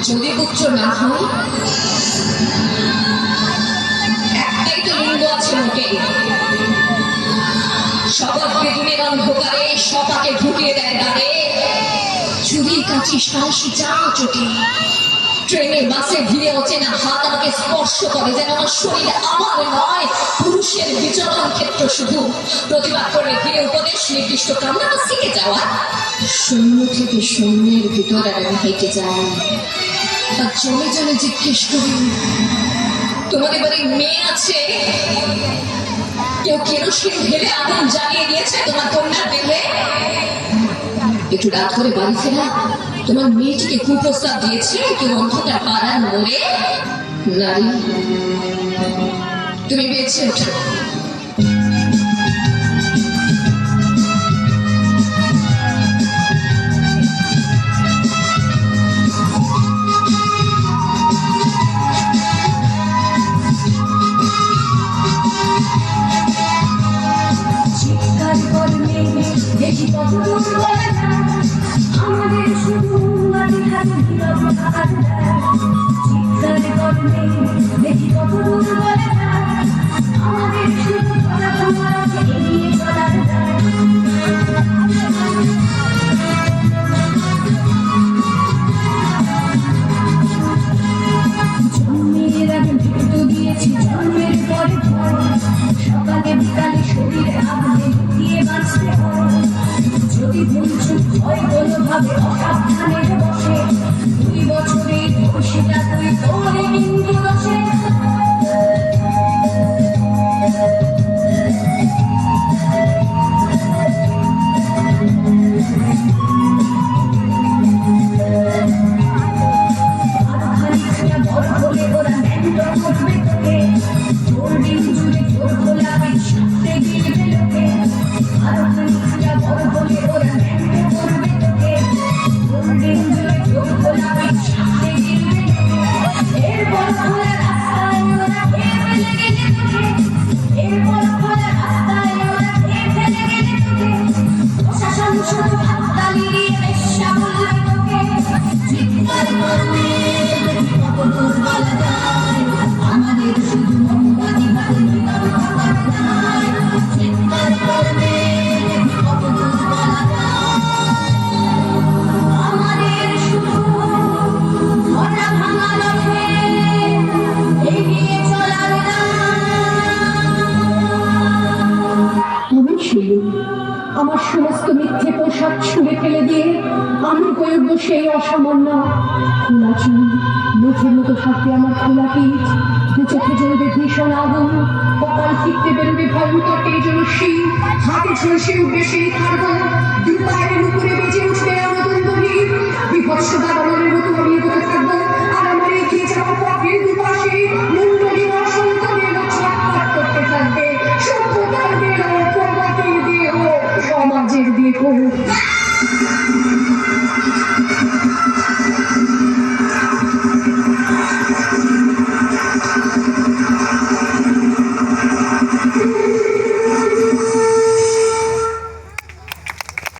যদি পুত্র না হয় একটাই তো লিঙ্গ আছে মোটে, শপথ বেগুনের অন্ধকারে সপাকে ঢুকিয়ে দেয় দাঁড়ে, চুরি কাঁচি সাহসী চাল চটি ট্রেনে বাসে ভিড়ে অচেনা হাত আমাকে স্পর্শ করে, যেন আমার শরীর আমার নয়, পুরুষের বিচরণ ক্ষেত্র শুধু। প্রতিবাদ করে ঘিরে উপদেশ নির্দিষ্ট কামনা শিখে যাওয়া, শূন্য থেকে শূন্যের ভিতর আমি হেঁটে যাই আর জমে জমে জিজ্ঞেস করি, তোমাদের বাড়ির মেয়ে আছে? কেউ কেরোসিন ঢেলে আগুন জ্বালিয়ে দিয়েছে তোমার কন্যার দেহে? একটু রাত করে বাড়ি ফেরা তোমার মেয়েটিকে কুপ্রস্তাব দিয়েছে কেউ অন্ধকার পাড়ার মোড়ে? নারী, তুমি বেঁচে ওঠো। আমাদের শুধু দেখি কত দূর বলে আমাদের শুধু এগিয়ে চলার জন্মের আগে মৃত্যু দিয়েছি, জন্মের পরে সকালে বিকালে শরীরে আগুনে দিয়ে বাঁচতে হয়। যদি ভুলচুক হয় কোনোভাবে অসাবধানে বসে 2 বছরে সেটা তুই তোরে কিন্তু দোষে খানিকটা বড় হলে ওরা ন্যান্ড করবে তোকে, তোর দিন জুড়ে তোর গোলাপি সাথে গিলবে লোকে। আরো খানিকটা বড় হলে ওরা ন্যান্ড করবে তোকে, তোর দিন জুড়ে তোর গোলাপি সাথে গিলবে লোকে। এরপর খোলা রাস্তায় ওরা খেয়ে ফেলে গেলে তোকে, এরপর খোলা রাস্তায় ওরা খেয়ে ফেলে গেলে তোকে। প্রশাসন শুধু হাততালি দিয়ে বেশ্যা বলবে তোকে, চিৎকার করবে কত দূর বলা যায়, আমাদের শুধু মোমবাতি হাতে নীরব থাকার দায়। চিৎকার করবে কত দূর বলা যায়, আমাদের শুধু ধরা ভাঙা রথে এগিয়ে চলার আমার সমস্ত মিথ্যে পোশাক ছুঁড়ে ফেলে দিয়ে আমি করবো সেই অসামান্য খোলা চুল, মেঘের মতো থাকবে আমার খোলা পিঠ, চোখে জ্বলবে ভীষণ আগুন, কপাল ফিরতে বেরোবে ভয়ঙ্কর তেজস্বী, হাতে ঝলসে উঠবে সেই খাদ্য, 2 পায়ের উপরে বেজে উঠবে নতুন গভীর, বিভৎস দাবানলের মতো আমি এগোতে থাকবো, আর আমার এগিয়ে যাওয়ার পথের দুপাশে মন্ডলী অসন্ত মেঘ ছটফট করতে থাকবে, সভ্যতার দেহ, প্রগতির দেহ, সমাজের দেহ।